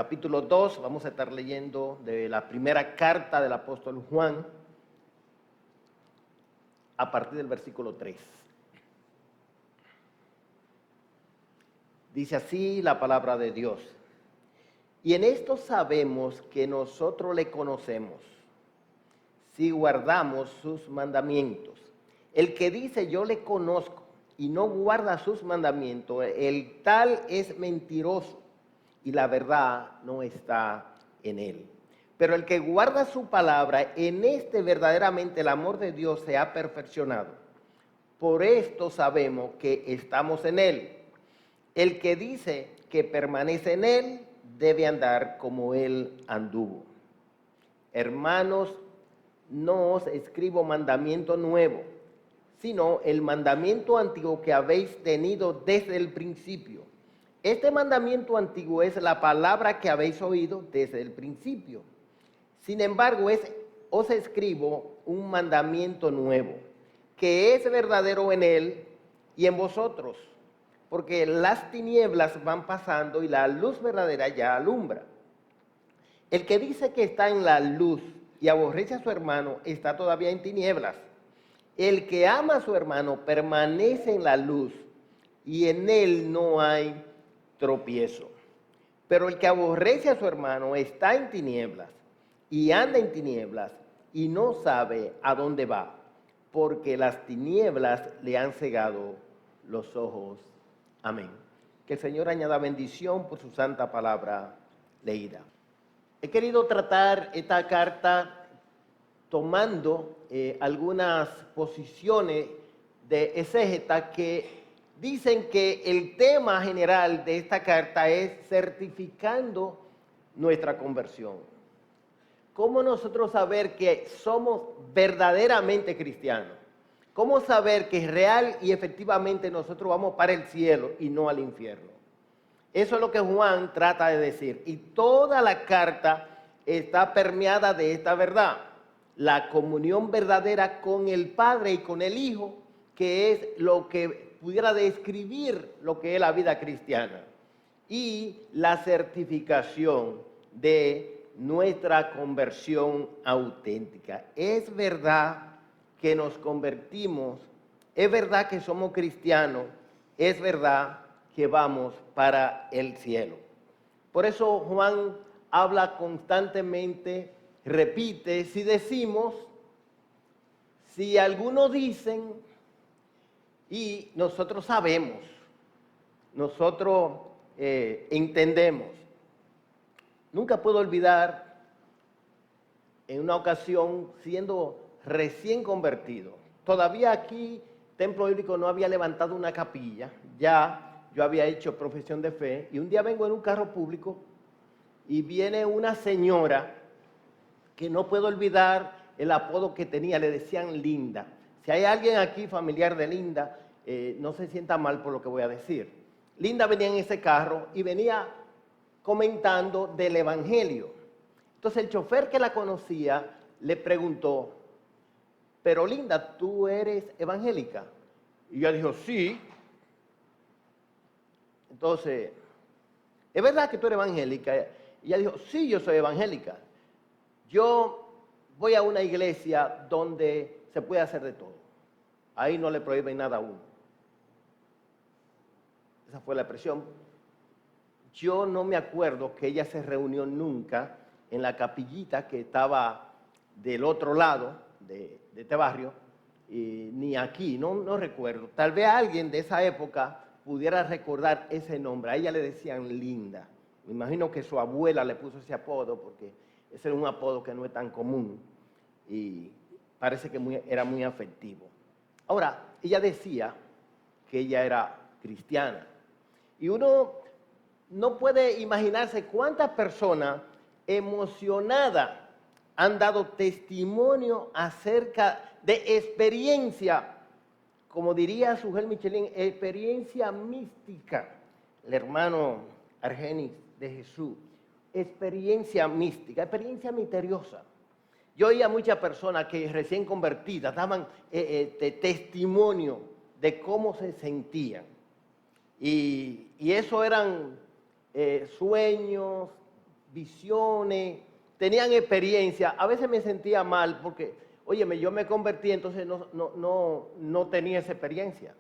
capítulo 2, vamos a estar leyendo de la primera carta del apóstol Juan, a partir del versículo 3. Dice así la palabra de Dios: y en esto sabemos que nosotros le conocemos, si guardamos sus mandamientos. El que dice yo le conozco y no guarda sus mandamientos, el tal es mentiroso y la verdad no está en él. Pero el que guarda su palabra, en este verdaderamente el amor de Dios se ha perfeccionado. Por esto sabemos que estamos en él. El que dice que permanece en él debe andar como él anduvo. Hermanos, no os escribo mandamiento nuevo, sino el mandamiento antiguo que habéis tenido desde el principio. Este mandamiento antiguo es la palabra que habéis oído desde el principio. Sin embargo, os escribo un mandamiento nuevo, que es verdadero en él y en vosotros, porque las tinieblas van pasando y la luz verdadera ya alumbra. El que dice que está en la luz y aborrece a su hermano está todavía en tinieblas. El que ama a su hermano permanece en la luz y en él no hay tropiezo. Pero el que aborrece a su hermano está en tinieblas y anda en tinieblas y no sabe a dónde va, porque las tinieblas le han cegado los ojos. Amén. Que el Señor añada bendición por su santa palabra leída. He querido tratar esta carta tomando algunas posiciones de exégetas que dicen que el tema general de esta carta es certificando nuestra conversión. ¿Cómo nosotros saber que somos verdaderamente cristianos? ¿Cómo saber que real y efectivamente nosotros vamos para el cielo y no al infierno? Eso es lo que Juan trata de decir. Y toda la carta está permeada de esta verdad. La comunión verdadera con el Padre y con el Hijo, que es lo que pudiera describir lo que es la vida cristiana. Y la certificación de nuestra conversión auténtica. Es verdad que nos convertimos, es verdad que somos cristianos, es verdad que vamos para el cielo. Por eso Juan habla constantemente, repite, si decimos, si algunos dicen, y nosotros sabemos, nosotros entendemos. Nunca puedo olvidar en una ocasión siendo recién convertido. Todavía aquí, Templo Bíblico no había levantado una capilla, ya yo había hecho profesión de fe, y un día vengo en un carro público y viene una señora que no puedo olvidar el apodo que tenía, le decían Linda. Si hay alguien aquí familiar de Linda, no se sienta mal por lo que voy a decir. Linda venía en ese carro y venía comentando del Evangelio. Entonces el chofer que la conocía le preguntó, pero Linda, ¿tú eres evangélica? Y ella dijo, sí. Entonces, ¿es verdad que tú eres evangélica? Y ella dijo, sí, yo soy evangélica. Yo voy a una iglesia donde se puede hacer de todo. Ahí no le prohíben nada a uno. Esa fue la expresión. Yo no me acuerdo que ella se reunió nunca en la capillita que estaba del otro lado de este barrio, ni aquí, no recuerdo. Tal vez alguien de esa época pudiera recordar ese nombre. A ella le decían Linda. Me imagino que su abuela le puso ese apodo porque ese era un apodo que no es tan común y parece que era muy afectivo. Ahora, ella decía que ella era cristiana y uno no puede imaginarse cuántas personas emocionadas han dado testimonio acerca de experiencia, como diría Sujel Michelin, experiencia mística, el hermano Argenis de Jesús, experiencia mística, experiencia misteriosa. Yo oía a muchas personas que recién convertidas daban testimonio de cómo se sentían. Y eso eran sueños, visiones, tenían experiencia. A veces me sentía mal porque, óyeme, yo me convertí, entonces no tenía esa experiencia.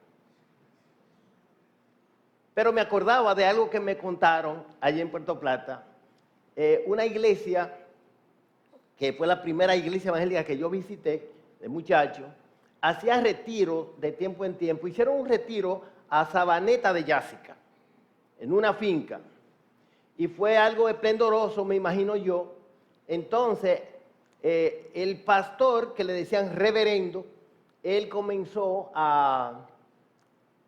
Pero me acordaba de algo que me contaron allí en Puerto Plata. Una iglesia, que fue la primera iglesia evangélica que yo visité, de muchacho, hacía retiro de tiempo en tiempo. Hicieron un retiro a Sabaneta de Jássica, en una finca. Y fue algo esplendoroso, me imagino yo. Entonces, el pastor, que le decían reverendo, él comenzó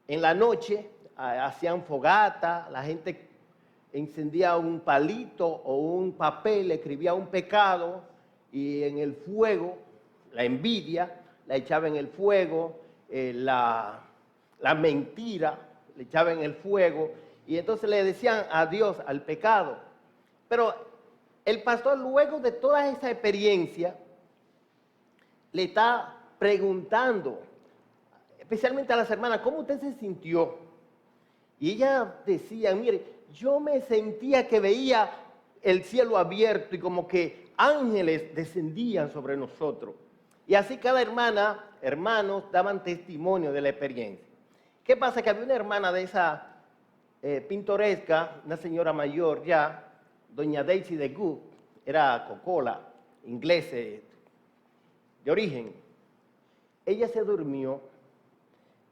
en la noche, hacían fogata, la gente encendía un palito o un papel, escribía un pecado y en el fuego, la envidia, la echaba en el fuego, la mentira, le echaba en el fuego, y entonces le decían adiós al pecado. Pero el pastor, luego de toda esa experiencia, le está preguntando, especialmente a las hermanas, ¿cómo usted se sintió? Y ella decía, mire, yo me sentía que veía el cielo abierto y como que ángeles descendían sobre nosotros. Y así cada hermana, hermanos, daban testimonio de la experiencia. ¿Qué pasa? Que había una hermana de esa pintoresca, una señora mayor ya, doña Daisy de Good, era cocola, inglesa de origen. Ella se durmió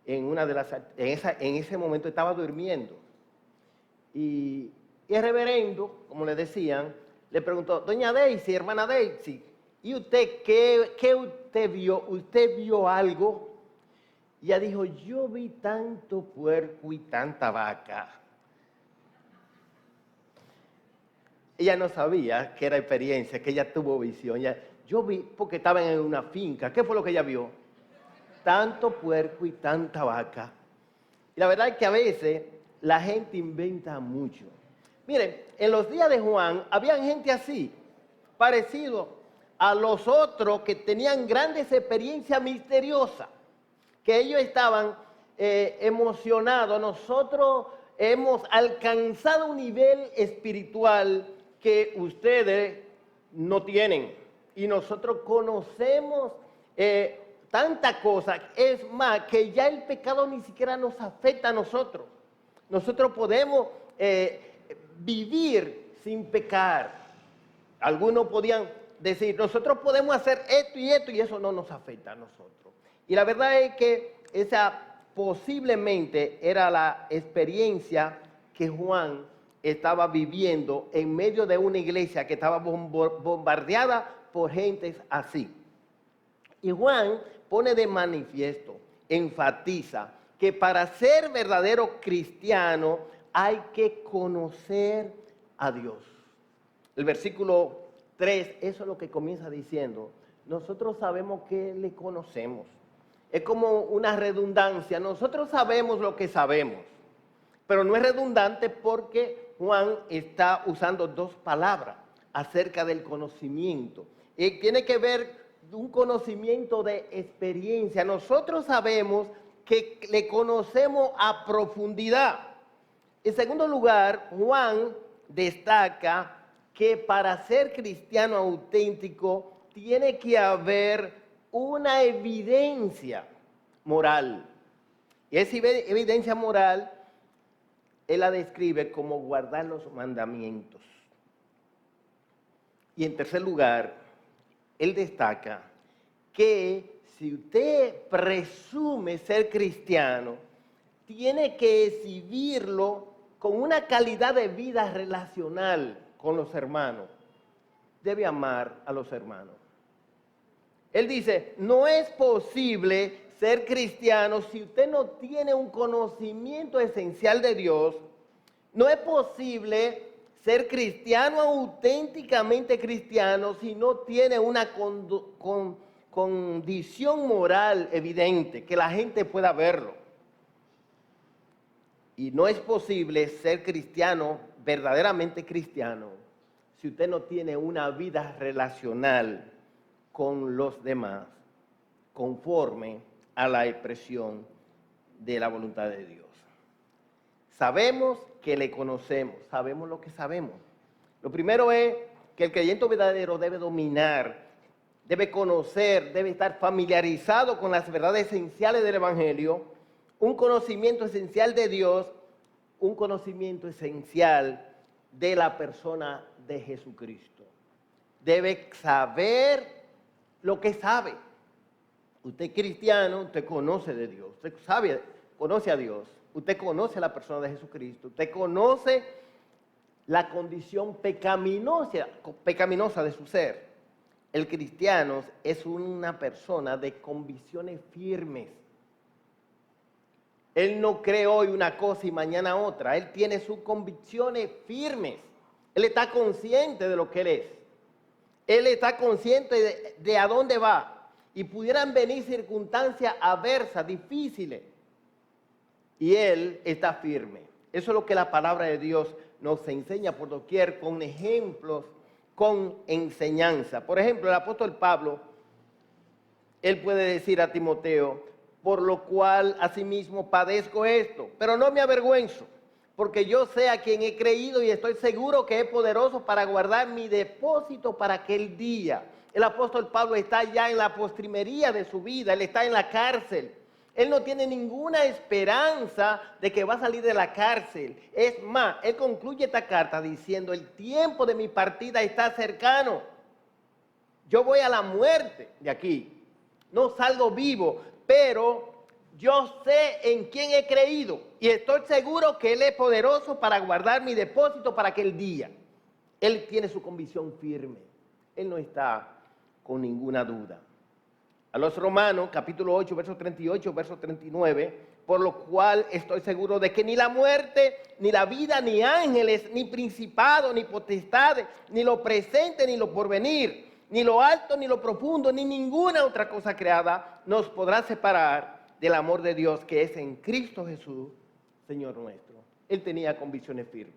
en ese momento estaba durmiendo. Y el reverendo, como le decían, le preguntó, doña Daisy, hermana Daisy, ¿y usted qué usted vio? ¿Usted vio algo? Y ella dijo, yo vi tanto puerco y tanta vaca. Ella no sabía que era experiencia, que ella tuvo visión. Yo vi, porque estaban en una finca. ¿Qué fue lo que ella vio? Tanto puerco y tanta vaca. Y la verdad es que a veces la gente inventa mucho. Miren, en los días de Juan, había gente así, parecido a los otros que tenían grandes experiencias misteriosas, que ellos estaban emocionados. Nosotros hemos alcanzado un nivel espiritual que ustedes no tienen. Y nosotros conocemos tanta cosa. Es más, que ya el pecado ni siquiera nos afecta a nosotros. Nosotros podemos vivir sin pecar. Algunos podían decir, nosotros podemos hacer esto y eso no nos afecta a nosotros. Y la verdad es que esa posiblemente era la experiencia que Juan estaba viviendo en medio de una iglesia que estaba bombardeada por gentes así. Y Juan pone de manifiesto, enfatiza, que para ser verdadero cristiano hay que conocer a Dios. El versículo 3, eso es lo que comienza diciendo. Nosotros sabemos que le conocemos. Es como una redundancia. Nosotros sabemos lo que sabemos, pero no es redundante porque Juan está usando dos palabras acerca del conocimiento. Y tiene que ver un conocimiento de experiencia. Nosotros sabemos que le conocemos a profundidad. En segundo lugar, Juan destaca que para ser cristiano auténtico tiene que haber una evidencia moral. Y esa evidencia moral, él la describe como guardar los mandamientos. Y en tercer lugar, él destaca que si usted presume ser cristiano, tiene que exhibirlo con una calidad de vida relacional con los hermanos. Debe amar a los hermanos. Él dice, no es posible ser cristiano si usted no tiene un conocimiento esencial de Dios. No es posible ser cristiano, auténticamente cristiano, si no tiene una condición moral evidente, que la gente pueda verlo. Y no es posible ser cristiano, verdaderamente cristiano, si usted no tiene una vida relacional con los demás, conforme a la expresión de la voluntad de Dios. Sabemos que le conocemos, sabemos lo que sabemos. Lo primero es que el creyente verdadero debe dominar, debe conocer, debe estar familiarizado con las verdades esenciales del Evangelio, un conocimiento esencial de Dios, un conocimiento esencial de la persona de Jesucristo. Debe saber lo que sabe. Usted es cristiano, usted conoce de Dios, usted sabe, conoce a Dios, usted conoce a la persona de Jesucristo, usted conoce la condición pecaminosa de su ser. El cristiano es una persona de convicciones firmes. Él no cree hoy una cosa y mañana otra. Él tiene sus convicciones firmes. Él está consciente de lo que él es. Él está consciente de a dónde va. Y pudieran venir circunstancias adversas, difíciles. Y él está firme. Eso es lo que la palabra de Dios nos enseña por doquier, con ejemplos, con enseñanza. Por ejemplo, el apóstol Pablo, él puede decir a Timoteo, por lo cual asimismo padezco esto, pero no me avergüenzo, porque yo sé a quien he creído y estoy seguro que es poderoso para guardar mi depósito para aquel día. El apóstol Pablo está ya en la postrimería de su vida, él está en la cárcel. Él no tiene ninguna esperanza de que va a salir de la cárcel. Es más, él concluye esta carta diciendo, el tiempo de mi partida está cercano. Yo voy a la muerte de aquí. No salgo vivo, pero yo sé en quién he creído y estoy seguro que Él es poderoso para guardar mi depósito para aquel día. Él tiene su convicción firme. Él no está con ninguna duda. A los Romanos, capítulo 8, versos 38, verso 39, por lo cual estoy seguro de que ni la muerte, ni la vida, ni ángeles, ni principados, ni potestades, ni lo presente, ni lo porvenir, ni lo alto, ni lo profundo, ni ninguna otra cosa creada nos podrá separar del amor de Dios que es en Cristo Jesús, Señor nuestro. Él tenía convicciones firmes.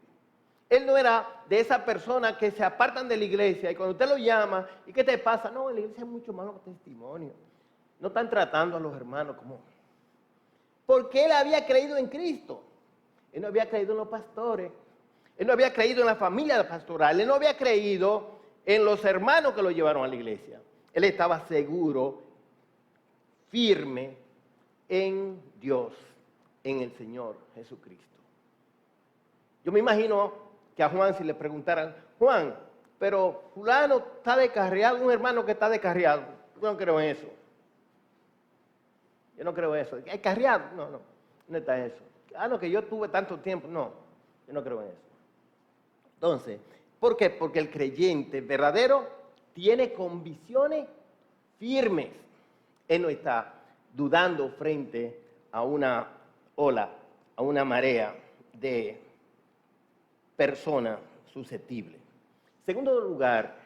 Él no era de esa persona que se apartan de la iglesia y cuando usted lo llama, ¿y qué te pasa? No, en la iglesia hay mucho más testimonio. No están tratando a los hermanos como... Porque él había creído en Cristo. Él no había creído en los pastores. Él no había creído en la familia pastoral. Él no había creído en los hermanos que lo llevaron a la iglesia. Él estaba seguro, firme en Dios, en el Señor Jesucristo. Yo me imagino que a Juan si le preguntaran, Juan, pero fulano está descarriado, un hermano que está descarriado. Yo no creo en eso. Yo no creo eso. ¿Hay carriado? No está eso. No, que yo tuve tanto tiempo. No, yo no creo en eso. Entonces, ¿por qué? Porque el creyente verdadero tiene convicciones firmes. Él no está dudando frente a una ola, a una marea de personas susceptibles. En segundo lugar,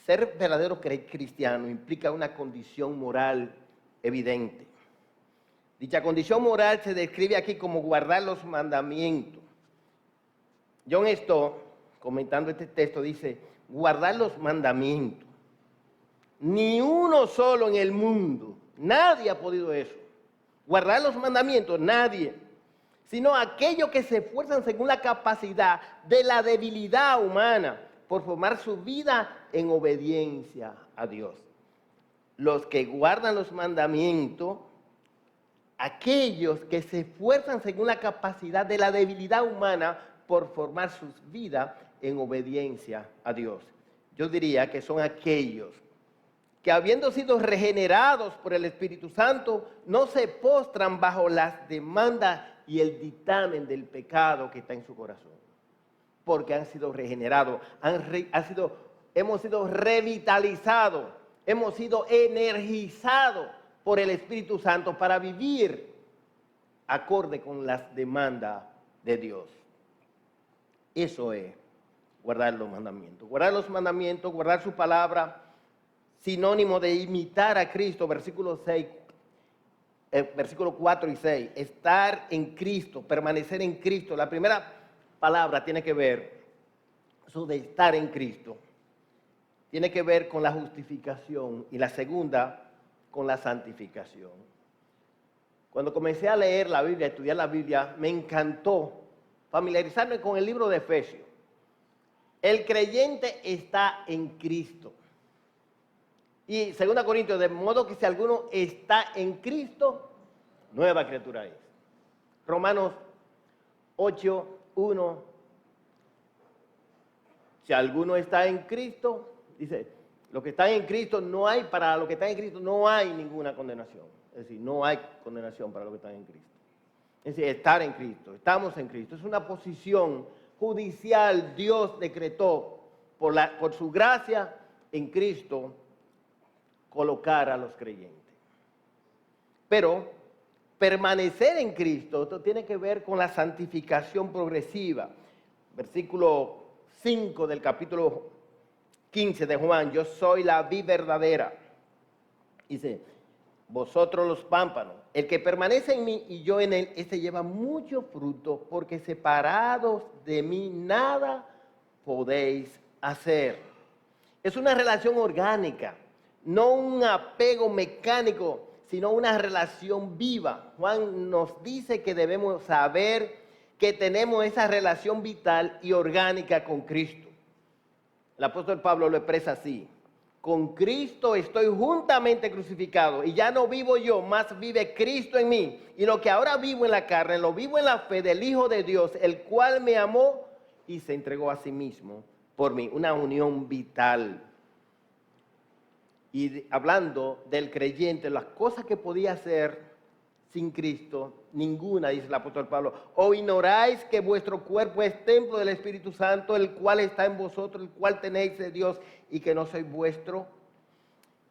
ser verdadero cristiano implica una condición moral evidente. Dicha condición moral se describe aquí como guardar los mandamientos. John Stott, comentando este texto, dice, guardar los mandamientos. Ni uno solo en el mundo, nadie ha podido eso. Guardar los mandamientos, nadie. Sino aquellos que se esfuerzan según la capacidad de la debilidad humana por formar su vida en obediencia a Dios. Los que guardan los mandamientos, aquellos que se esfuerzan según la capacidad de la debilidad humana por formar sus vidas en obediencia a Dios. Yo diría que son aquellos que habiendo sido regenerados por el Espíritu Santo, no se postran bajo las demandas y el dictamen del pecado que está en su corazón. Porque han sido regenerados, hemos sido revitalizados, hemos sido energizados por el Espíritu Santo para vivir acorde con las demandas de Dios. Eso es guardar los mandamientos. Guardar los mandamientos, guardar su palabra, sinónimo de imitar a Cristo, versículo 4 y 6. Estar en Cristo, permanecer en Cristo. La primera palabra tiene que ver, eso de estar en Cristo, tiene que ver con la justificación y la segunda con la santificación. Cuando comencé a leer la Biblia, a estudiar la Biblia, me encantó familiarizarme con el libro de Efesios. El creyente está en Cristo. Y 2 Corintios, de modo que si alguno está en Cristo, nueva criatura es. Romanos 8:1. Si alguno está en Cristo, dice, los que están en Cristo para los que están en Cristo no hay ninguna condenación. Es decir, no hay condenación para los que están en Cristo. Es decir, estar en Cristo, estamos en Cristo. Es una posición judicial. Dios decretó por su gracia en Cristo colocar a los creyentes. Pero permanecer en Cristo, esto tiene que ver con la santificación progresiva. Versículo 5 del capítulo 15 de Juan, yo soy la vid verdadera. Dice, vosotros los pámpanos, el que permanece en mí y yo en él, ese lleva mucho fruto, porque separados de mí nada podéis hacer. Es una relación orgánica, no un apego mecánico, sino una relación viva. Juan nos dice que debemos saber que tenemos esa relación vital y orgánica con Cristo. El apóstol Pablo lo expresa así: con Cristo estoy juntamente crucificado y ya no vivo yo, más vive Cristo en mí. Y lo que ahora vivo en la carne, lo vivo en la fe del Hijo de Dios, el cual me amó y se entregó a sí mismo por mí. Una unión vital. Y hablando del creyente, las cosas que podía hacer sin Cristo, ninguna, dice el apóstol Pablo. ¿O ignoráis que vuestro cuerpo es templo del Espíritu Santo, el cual está en vosotros, el cual tenéis de Dios y que no sois vuestro?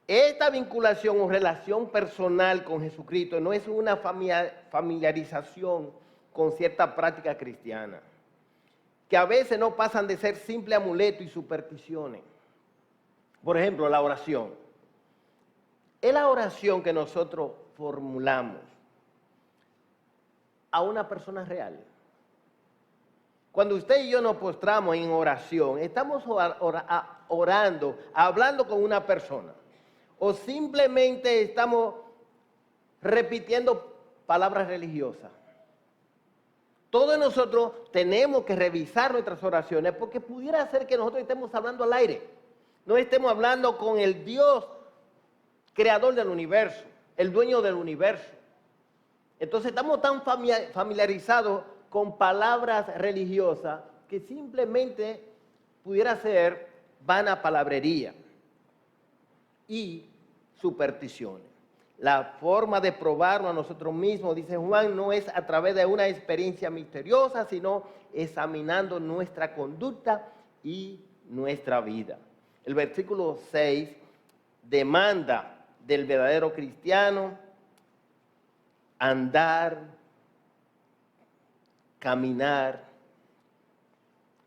Esta vinculación o relación personal con Jesucristo no es una familiarización con cierta práctica cristiana, que a veces no pasan de ser simple amuleto y supersticiones. Por ejemplo, la oración. Es la oración que nosotros formulamos a una persona real. Cuando usted y yo nos postramos en oración, estamos orando, hablando con una persona, o simplemente estamos repitiendo palabras religiosas. Todos nosotros tenemos que revisar nuestras oraciones, porque pudiera ser que nosotros estemos hablando al aire, no estemos hablando con el Dios creador del universo, el dueño del universo. Entonces estamos tan familiarizados con palabras religiosas que simplemente pudiera ser vana palabrería y supersticiones. La forma de probarnos a nosotros mismos, dice Juan, no es a través de una experiencia misteriosa, sino examinando nuestra conducta y nuestra vida. El versículo 6 demanda del verdadero cristiano andar, caminar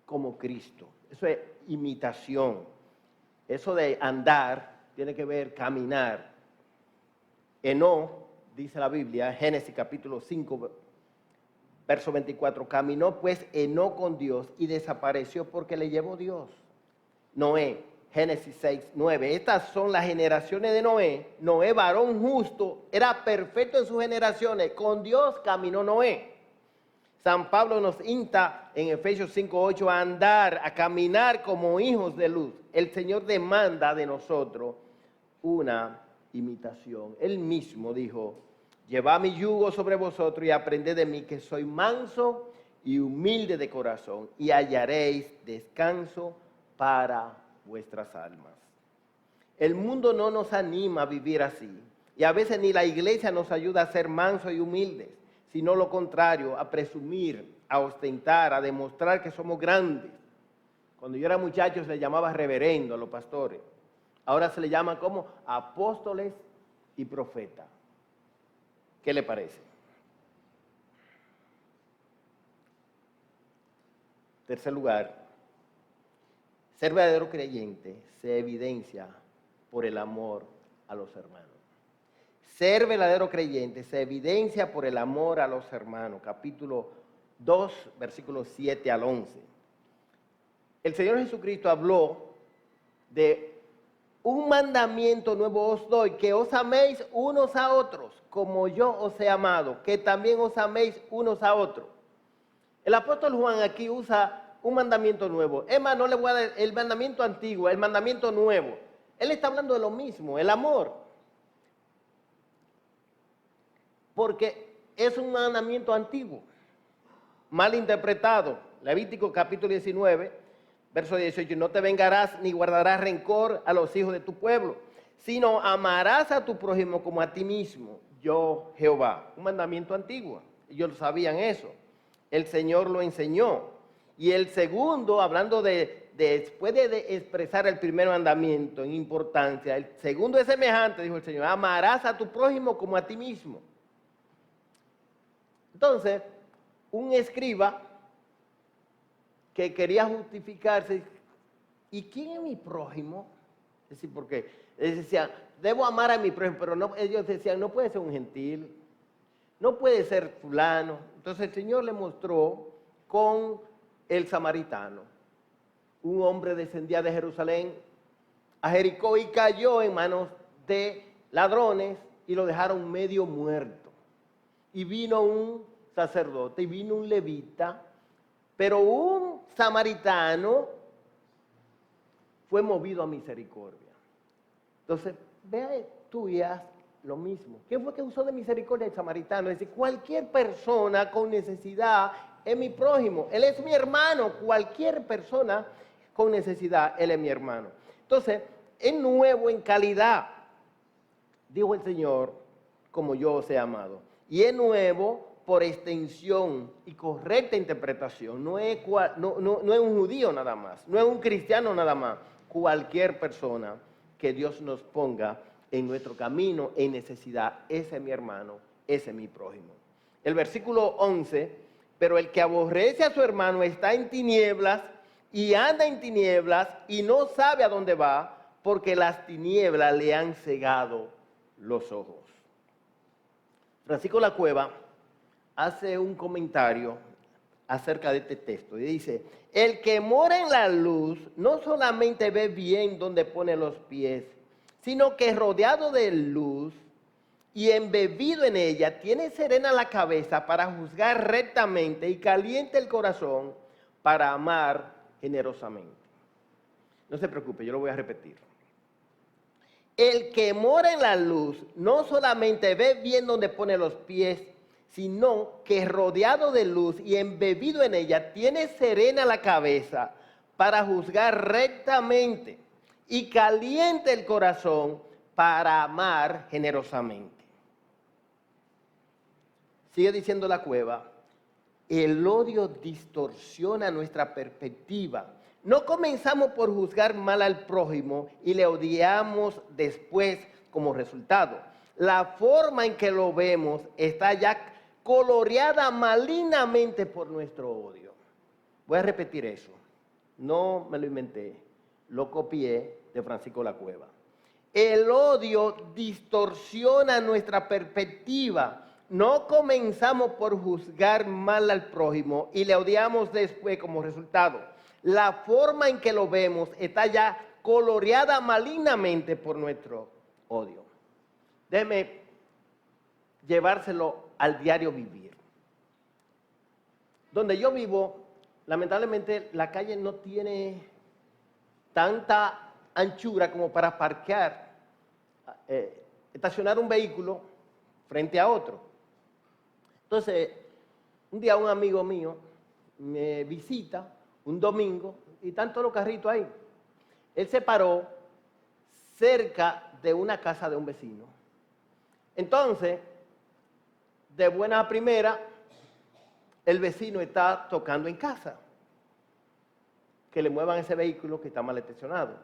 como Cristo. Eso es imitación. Eso de andar tiene que ver caminar. Enoc, dice la Biblia, Génesis capítulo 5, verso 24, caminó pues Enoc con Dios y desapareció porque le llevó Dios. Noé, Génesis 6:9. Estas son las generaciones de Noé. Noé, varón justo, era perfecto en sus generaciones. Con Dios caminó Noé. San Pablo nos insta en Efesios 5:8 a andar, a caminar como hijos de luz. El Señor demanda de nosotros una imitación. Él mismo dijo: llevad mi yugo sobre vosotros y aprended de mí, que soy manso y humilde de corazón, y hallaréis descanso para vuestras almas. El mundo no nos anima a vivir así, y a veces ni la iglesia nos ayuda a ser mansos y humildes, sino lo contrario, a presumir, a ostentar, a demostrar que somos grandes. Cuando yo era muchacho se le llamaba reverendo a los pastores. Ahora se le llama como apóstoles y profetas. ¿Qué le parece? Tercer lugar, ser verdadero creyente se evidencia por el amor a los hermanos. Ser verdadero creyente se evidencia por el amor a los hermanos. Capítulo 2, versículos 7 al 11. El Señor Jesucristo habló de un mandamiento nuevo os doy, que os améis unos a otros, como yo os he amado, que también os améis unos a otros. El apóstol Juan aquí usa un mandamiento nuevo. Es más, no le voy a dar el mandamiento antiguo, el mandamiento nuevo. Él está hablando de lo mismo, el amor. Porque es un mandamiento antiguo, mal interpretado. Levítico capítulo 19, verso 18. No te vengarás ni guardarás rencor a los hijos de tu pueblo, sino amarás a tu prójimo como a ti mismo, yo Jehová. Un mandamiento antiguo. Ellos sabían eso. El Señor lo enseñó. Y el segundo, hablando después de expresar el primer mandamiento en importancia, el segundo es semejante, dijo el Señor, amarás a tu prójimo como a ti mismo. Entonces, un escriba que quería justificarse, ¿y quién es mi prójimo? Es decir, porque ellos decían, debo amar a mi prójimo, pero no, ellos decían, no puede ser un gentil, no puede ser fulano. Entonces el Señor le mostró con el samaritano. Un hombre descendía de Jerusalén a Jericó y cayó en manos de ladrones y lo dejaron medio muerto. Y vino un sacerdote y vino un levita, pero un samaritano fue movido a misericordia. Entonces, vea tú y haz lo mismo. ¿Quién fue que usó de misericordia el samaritano? Es decir, cualquier persona con necesidad es mi prójimo. Él es mi hermano. Cualquier persona con necesidad, él es mi hermano. Entonces, es nuevo en calidad, dijo el Señor, como yo os he amado. Y es nuevo por extensión y correcta interpretación. No es un judío nada más, no es un cristiano nada más. Cualquier persona que Dios nos ponga en nuestro camino en necesidad, ese es mi hermano, ese es mi prójimo. El versículo 11, pero el que aborrece a su hermano está en tinieblas y anda en tinieblas y no sabe a dónde va, porque las tinieblas le han cegado los ojos. Francisco de la Cueva hace un comentario acerca de este texto y dice, el que mora en la luz no solamente ve bien donde pone los pies, sino que rodeado de luz y embebido en ella, tiene serena la cabeza para juzgar rectamente y caliente el corazón para amar generosamente. No se preocupe, yo lo voy a repetir. El que mora en la luz no solamente ve bien donde pone los pies, sino que rodeado de luz y embebido en ella, tiene serena la cabeza para juzgar rectamente y caliente el corazón para amar generosamente. Sigue diciendo la Cueva, el odio distorsiona nuestra perspectiva. No comenzamos por juzgar mal al prójimo y le odiamos después como resultado. La forma en que lo vemos está ya coloreada malignamente por nuestro odio. Voy a repetir eso. No me lo inventé, lo copié de Francisco de la Cueva. El odio distorsiona nuestra perspectiva. No comenzamos por juzgar mal al prójimo y le odiamos después como resultado. La forma en que lo vemos está ya coloreada malignamente por nuestro odio. Déjeme llevárselo al diario vivir. Donde yo vivo, lamentablemente la calle no tiene tanta anchura como para parquear, estacionar un vehículo frente a otro. Entonces, un día un amigo mío me visita un domingo y están todos los carritos ahí. Él se paró cerca de una casa de un vecino. Entonces, de buena primera, el vecino está tocando en casa. Que le muevan ese vehículo que está mal estacionado.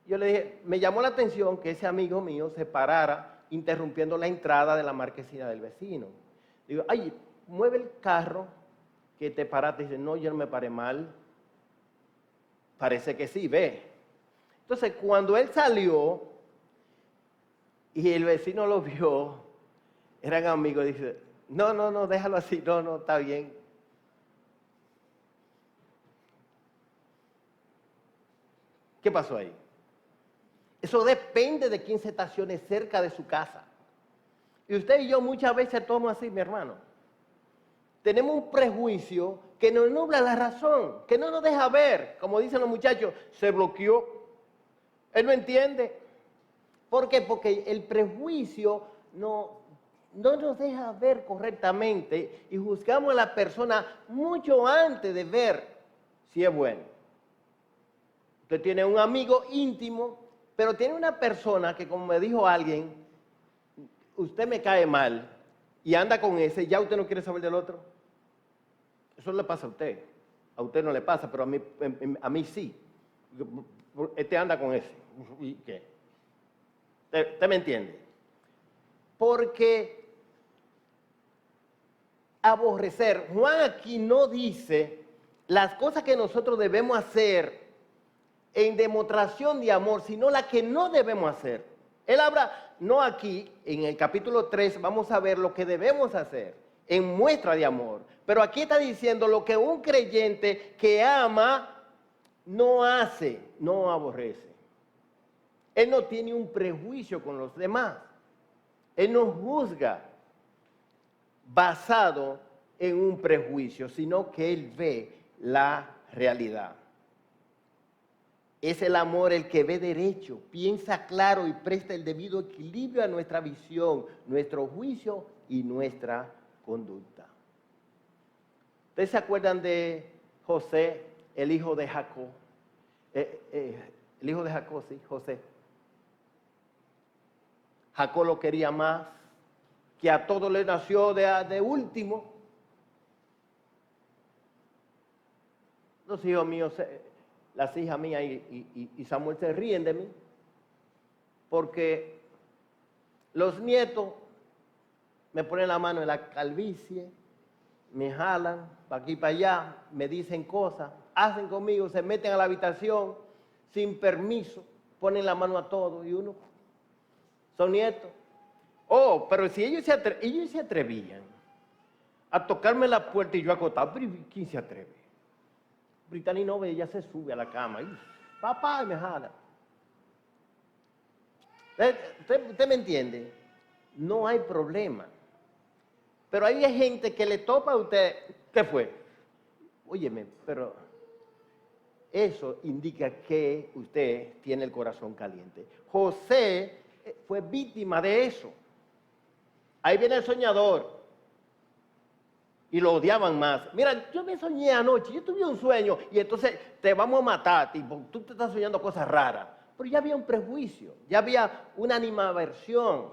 Yo le dije, me llamó la atención que ese amigo mío se parara interrumpiendo la entrada de la marquesina del vecino. Digo, ay, mueve el carro que te paraste. Dice, no, yo no me paré mal. Parece que sí, ve. Entonces, cuando él salió y el vecino lo vio, eran amigos, dice, no, déjalo así, no, está bien. ¿Qué pasó ahí? Eso depende de quién se estacione cerca de su casa. Y usted y yo muchas veces tomamos así, mi hermano. tenemos un prejuicio que nos nubla la razón, que no nos deja ver, como dicen los muchachos, se bloqueó. Él no entiende. ¿Por qué? Porque el prejuicio no nos deja ver correctamente y juzgamos a la persona mucho antes de ver si es bueno. Usted tiene un amigo íntimo, pero tiene una persona que, como me dijo alguien, usted me cae mal y anda con ese, ya usted no quiere saber del otro. Eso le pasa a usted. A usted no le pasa, pero a mí sí. Este anda con ese. ¿Y qué? ¿Usted me entiende? Porque aborrecer, Juan aquí no dice las cosas que nosotros debemos hacer en demostración de amor, sino las que no debemos hacer. Él habla, no aquí, en el capítulo 3, vamos a ver lo que debemos hacer en muestra de amor. Pero aquí está diciendo lo que un creyente que ama no hace, no aborrece. Él no tiene un prejuicio con los demás. Él no juzga basado en un prejuicio, sino que él ve la realidad. Es el amor el que ve derecho, piensa claro y presta el debido equilibrio a nuestra visión, nuestro juicio y nuestra conducta. ¿Ustedes se acuerdan de José, el hijo de Jacob? El hijo de Jacob, sí, José. Jacob lo quería más, que a todos le nació de último. Los hijos míos, las hijas mías y Samuel se ríen de mí, porque los nietos me ponen la mano en la calvicie, me jalan para aquí y para allá, me dicen cosas, hacen conmigo, se meten a la habitación sin permiso, ponen la mano a todo y uno, son nietos. Oh, pero si ellos se atrevían a tocarme la puerta y yo acostado, ¿quién se atreve? Brittany no ve, ella se sube a la cama y papá, y me jala. ¿Usted me entiende? No hay problema. Pero hay gente que le topa a usted, ¿qué fue? Óyeme, pero eso indica que usted tiene el corazón caliente. José fue víctima de eso. Ahí viene el soñador. Y lo odiaban más. Mira, yo me soñé anoche, yo tuve un sueño y entonces te vamos a matar, tipo, tú te estás soñando cosas raras. Pero ya había un prejuicio, ya había una animadversión.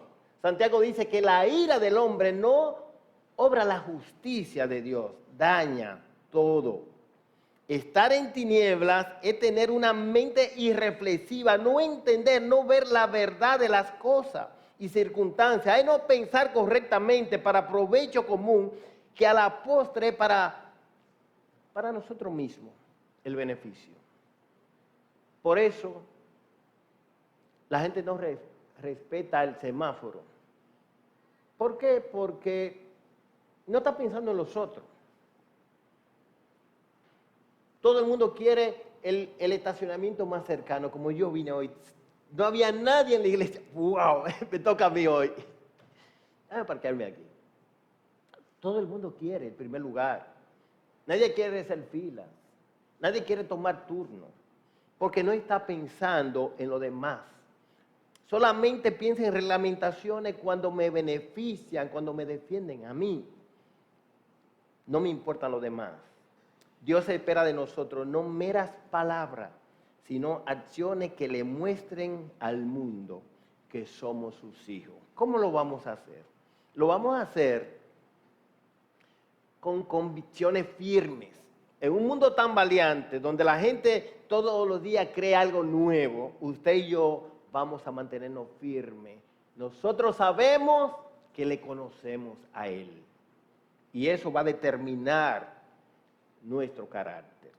Santiago dice que la ira del hombre no obra la justicia de Dios, daña todo. Estar en tinieblas es tener una mente irreflexiva, no entender, no ver la verdad de las cosas y circunstancias, es no pensar correctamente para provecho común, que a la postre para nosotros mismos el beneficio. Por eso la gente no respeta el semáforo. ¿Por qué? Porque no está pensando en los otros. Todo el mundo quiere el estacionamiento más cercano, como yo vine hoy. No había nadie en la iglesia. ¡Wow! Me toca a mí hoy. Déjame parquearme aquí. Todo el mundo quiere el primer lugar. Nadie quiere hacer fila. Nadie quiere tomar turno. Porque no está pensando en lo demás. Solamente piensa en reglamentaciones cuando me benefician, cuando me defienden a mí. No me importa lo demás. Dios espera de nosotros no meras palabras, sino acciones que le muestren al mundo que somos sus hijos. ¿Cómo lo vamos a hacer? Lo vamos a hacer con convicciones firmes. En un mundo tan valiente, donde la gente todos los días cree algo nuevo, usted y yo vamos a mantenernos firmes. Nosotros sabemos que le conocemos a Él. Y eso va a determinar nuestro carácter.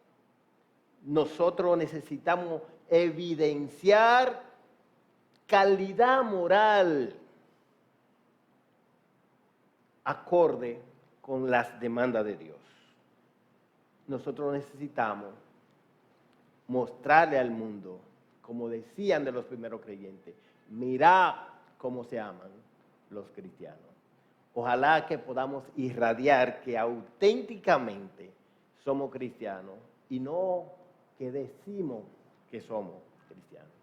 Nosotros necesitamos evidenciar calidad moral acorde con las demandas de Dios. Nosotros necesitamos mostrarle al mundo, como decían de los primeros creyentes, mirad cómo se aman los cristianos. Ojalá que podamos irradiar que auténticamente somos cristianos y no que decimos que somos cristianos.